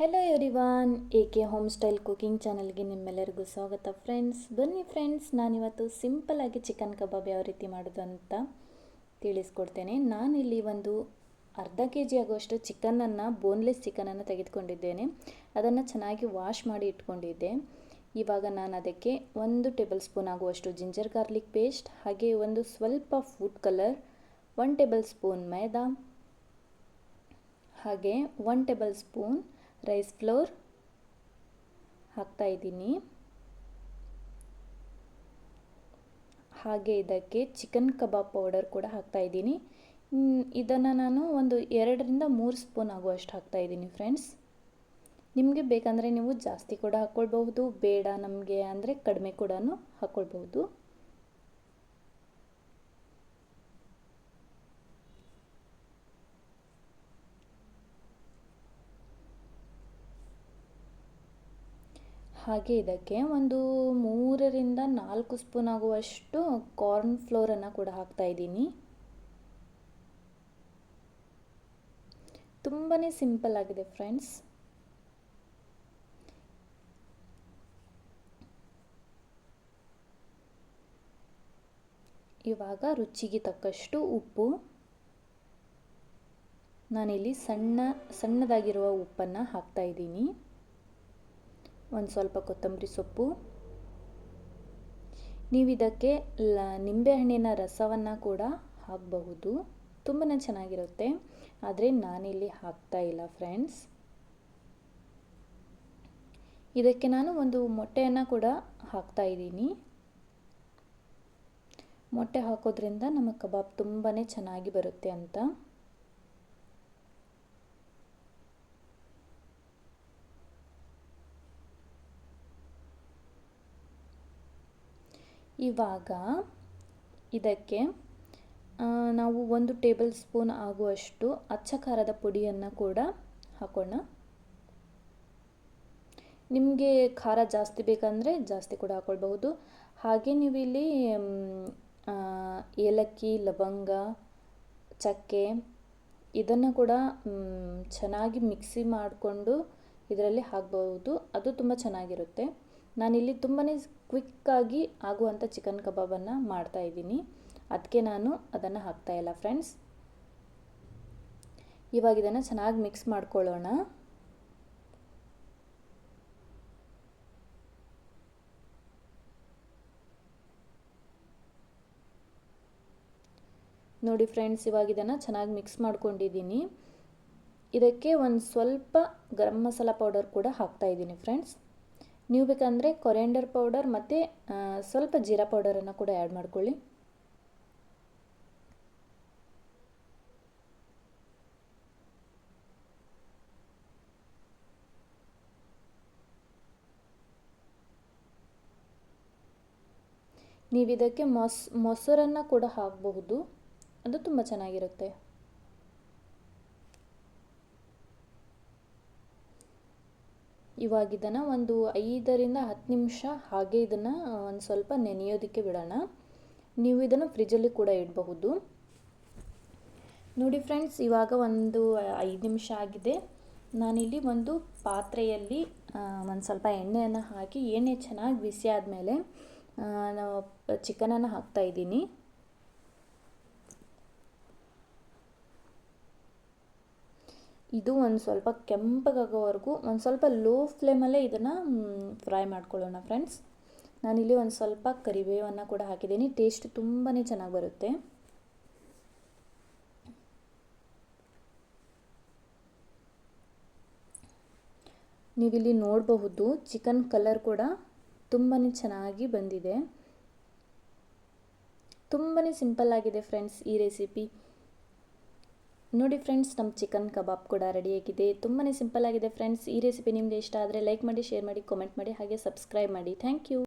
Hello everyone, AK home style cooking ಚಾನಲ್ಗೆ ನಿಮ್ಮೆಲ್ಲರಿಗೂ ಸ್ವಾಗತ ಫ್ರೆಂಡ್ಸ್. ಬನ್ನಿ ಫ್ರೆಂಡ್ಸ್, ನಾನಿವತ್ತು ಸಿಂಪಲ್ಲಾಗಿ ಚಿಕನ್ ಕಬಾಬ್ ಯಾವ ರೀತಿ ಮಾಡೋದು ಅಂತ ತಿಳಿಸ್ಕೊಡ್ತೇನೆ. ನಾನಿಲ್ಲಿ ಒಂದು ಅರ್ಧ kg ಆಗುವಷ್ಟು ಚಿಕನನ್ನು, ಬೋನ್ಲೆಸ್ ಚಿಕನನ್ನು ತೆಗೆದುಕೊಂಡಿದ್ದೇನೆ. ಅದನ್ನು ಚೆನ್ನಾಗಿ ವಾಶ್ ಮಾಡಿ ಇಟ್ಕೊಂಡಿದ್ದೆ. ಇವಾಗ ನಾನು ಅದಕ್ಕೆ 1 ಟೇಬಲ್ ಸ್ಪೂನ್ ಆಗುವಷ್ಟು ಜಿಂಜರ್ ಗಾರ್ಲಿಕ್ ಪೇಸ್ಟ್, ಹಾಗೆ ಒಂದು ಸ್ವಲ್ಪ ಫುಡ್ ಕಲರ್, 1 ಟೇಬಲ್ ಸ್ಪೂನ್ ಮೈದಾ, ಹಾಗೆ 1 ಟೇಬಲ್ ಸ್ಪೂನ್ ರೈಸ್ ಫ್ಲೋರ್ ಹಾಕ್ತಾ ಇದ್ದೀನಿ. ಹಾಗೆ ಇದಕ್ಕೆ ಚಿಕನ್ ಕಬಾಬ್ ಪೌಡರ್ ಕೂಡ ಹಾಕ್ತಾ ಇದ್ದೀನಿ. ಇದನ್ನು ನಾನು ಒಂದು 2 ರಿಂದ 3 ಸ್ಪೂನ್ ಆಗುವಷ್ಟು ಹಾಕ್ತಾ ಇದ್ದೀನಿ ಫ್ರೆಂಡ್ಸ್. ನಿಮಗೆ ಬೇಕಂದರೆ ನೀವು ಜಾಸ್ತಿ ಕೂಡ ಹಾಕ್ಕೊಳ್ಬಹುದು, ಬೇಡ ನಮಗೆ ಅಂದರೆ ಕಡಿಮೆ ಕೂಡ ಹಾಕ್ಕೊಳ್ಬಹುದು. ಹಾಗೆ ಇದಕ್ಕೆ ಒಂದು 3 ರಿಂದ 4 ಸ್ಪೂನ್ ಆಗುವಷ್ಟು ಕಾರ್ನ್ ಫ್ಲೋರನ್ನು ಕೂಡ ಹಾಕ್ತಾ ಇದ್ದೀನಿ. ತುಂಬಾ ಸಿಂಪಲ್ ಆಗಿದೆ ಫ್ರೆಂಡ್ಸ್. ಇವಾಗ ರುಚಿಗೆ ತಕ್ಕಷ್ಟು ಉಪ್ಪು, ನಾನಿಲ್ಲಿ ಸಣ್ಣದಾಗಿರುವ ಉಪ್ಪನ್ನು ಹಾಕ್ತಾ ಇದ್ದೀನಿ. ಒಂದು ಸ್ವಲ್ಪ ಕೊತ್ತಂಬರಿ ಸೊಪ್ಪು. ನೀವು ಇದಕ್ಕೆ ನಿಂಬೆಹಣ್ಣಿನ ರಸವನ್ನು ಕೂಡ ಹಾಕಬಹುದು, ತುಂಬಾ ಚೆನ್ನಾಗಿರುತ್ತೆ. ಆದರೆ ನಾನಿಲ್ಲಿ ಹಾಕ್ತಾ ಇಲ್ಲ ಫ್ರೆಂಡ್ಸ್. ಇದಕ್ಕೆ ನಾನು ಒಂದು ಮೊಟ್ಟೆಯನ್ನು ಕೂಡ ಹಾಕ್ತಾ ಇದ್ದೀನಿ. ಮೊಟ್ಟೆ ಹಾಕೋದ್ರಿಂದ ನಮ್ಮ ಕಬಾಬ್ ತುಂಬಾ ಚೆನ್ನಾಗಿ ಬರುತ್ತೆ ಅಂತ. ಇವಾಗ ಇದಕ್ಕೆ ನಾವು 1 ಟೇಬಲ್ ಸ್ಪೂನ್ ಆಗುವಷ್ಟು ಅಚ್ಚ ಖಾರದ ಪುಡಿಯನ್ನು ಕೂಡ ಹಾಕೋಣ. ನಿಮಗೆ ಖಾರ ಜಾಸ್ತಿ ಬೇಕಂದರೆ ಜಾಸ್ತಿ ಕೂಡ ಹಾಕ್ಕೊಳ್ಬಹುದು. ಹಾಗೆ ನೀವು ಇಲ್ಲಿ ಏಲಕ್ಕಿ, ಲವಂಗ, ಚಕ್ಕೆ ಇದನ್ನು ಕೂಡ ಚೆನ್ನಾಗಿ ಮಿಕ್ಸಿ ಮಾಡಿಕೊಂಡು ಇದರಲ್ಲಿ ಹಾಕಬಹುದು. ಅದು ತುಂಬ ಚೆನ್ನಾಗಿರುತ್ತೆ. ನಾನಿಲ್ಲಿ ತುಂಬಾ ಕ್ವಿಕ್ಕಾಗಿ ಆಗುವಂಥ ಚಿಕನ್ ಕಬಾಬನ್ನು ಮಾಡ್ತಾ ಇದ್ದೀನಿ, ಅದಕ್ಕೆ ನಾನು ಅದನ್ನು ಹಾಕ್ತಾ ಇಲ್ಲ ಫ್ರೆಂಡ್ಸ್. ಇವಾಗ ಇದನ್ನು ಚೆನ್ನಾಗಿ ಮಿಕ್ಸ್ ಮಾಡ್ಕೊಳ್ಳೋಣ. ನೋಡಿ ಫ್ರೆಂಡ್ಸ್, ಇವಾಗ ಇದನ್ನು ಚೆನ್ನಾಗಿ ಮಿಕ್ಸ್ ಮಾಡ್ಕೊಂಡಿದ್ದೀನಿ. ಇದಕ್ಕೆ ಒಂದು ಸ್ವಲ್ಪ ಗರಂ ಮಸಾಲ ಪೌಡರ್ ಕೂಡ ಹಾಕ್ತಾ ಇದ್ದೀನಿ ಫ್ರೆಂಡ್ಸ್. ನೀವು ಬೇಕಂದರೆ ಕೊರಿಯಾಂಡರ್ ಪೌಡರ್ ಮತ್ತು ಸ್ವಲ್ಪ ಜೀರಾ ಪೌಡರನ್ನು ಕೂಡ ಆ್ಯಡ್ ಮಾಡ್ಕೊಳ್ಳಿ. ನೀವು ಇದಕ್ಕೆ ಮೊಸರನ್ನು ಕೂಡ ಹಾಕಬಹುದು, ಅದು ತುಂಬ ಚೆನ್ನಾಗಿರುತ್ತೆ. ಇವಾಗ ಇದನ್ನು ಒಂದು 5 ರಿಂದ 10 ನಿಮಿಷ ಹಾಗೆ ಇದನ್ನು ಒಂದು ಸ್ವಲ್ಪ ನೆನೆಯೋದಕ್ಕೆ ಬಿಡೋಣ. ನೀವು ಇದನ್ನು ಫ್ರಿಜ್ಜಲ್ಲಿ ಕೂಡ ಇಡಬಹುದು. ನೋಡಿ ಫ್ರೆಂಡ್ಸ್, ಇವಾಗ ಒಂದು 5 ನಿಮಿಷ ಆಗಿದೆ. ನಾನಿಲ್ಲಿ ಒಂದು ಪಾತ್ರೆಯಲ್ಲಿ ಒಂದು ಸ್ವಲ್ಪ ಎಣ್ಣೆಯನ್ನು ಹಾಕಿ, ಎಣ್ಣೆ ಚೆನ್ನಾಗಿ ಬಿಸಿ ಆದಮೇಲೆ ನಾವು ಚಿಕನನ್ನು ಹಾಕ್ತಾ ಇದ್ದೀನಿ. ಇದು ಒಂದು ಸ್ವಲ್ಪ ಕೆಂಪಗಾಗೋವರೆಗೂ ಒಂದು ಸ್ವಲ್ಪ ಲೋ ಫ್ಲೇಮಲ್ಲೇ ಇದನ್ನು ಫ್ರೈ ಮಾಡ್ಕೊಳ್ಳೋಣ ಫ್ರೆಂಡ್ಸ್. ನಾನಿಲ್ಲಿ ಒಂದು ಸ್ವಲ್ಪ ಕರಿಬೇವನ್ನು ಕೂಡ ಹಾಕಿದ್ದೀನಿ. ಟೇಸ್ಟ್ ತುಂಬಾ ಚೆನ್ನಾಗಿ ಬರುತ್ತೆ. ನೀವಿಲ್ಲಿ ನೋಡಬಹುದು, ಚಿಕನ್ ಕಲರ್ ಕೂಡ ತುಂಬಾ ಚೆನ್ನಾಗಿ ಬಂದಿದೆ. ತುಂಬಾ ಸಿಂಪಲ್ ಆಗಿದೆ ಫ್ರೆಂಡ್ಸ್ ಈ ರೆಸಿಪಿ. ನೋಡಿ ಫ್ರೆಂಡ್ಸ್, ನಮ್ಮ ಚಿಕನ್ ಕಬಾಬ್ ಕೂಡ ರೆಡಿಯಾಗಿದೆ. ತುಂಬಾ ಸಿಂಪಲ್ ಆಗಿದೆ ಫ್ರೆಂಡ್ಸ್. ಈ ರೆಸಿಪಿ ನಿಮಗೆ ಇಷ್ಟ ಆದರೆ ಲೈಕ್ ಮಾಡಿ, ಶೇರ್ ಮಾಡಿ, ಕಾಮೆಂಟ್ ಮಾಡಿ, ಹಾಗೆ ಸಬ್ಸ್ಕ್ರೈಬ್ ಮಾಡಿ. Thank you.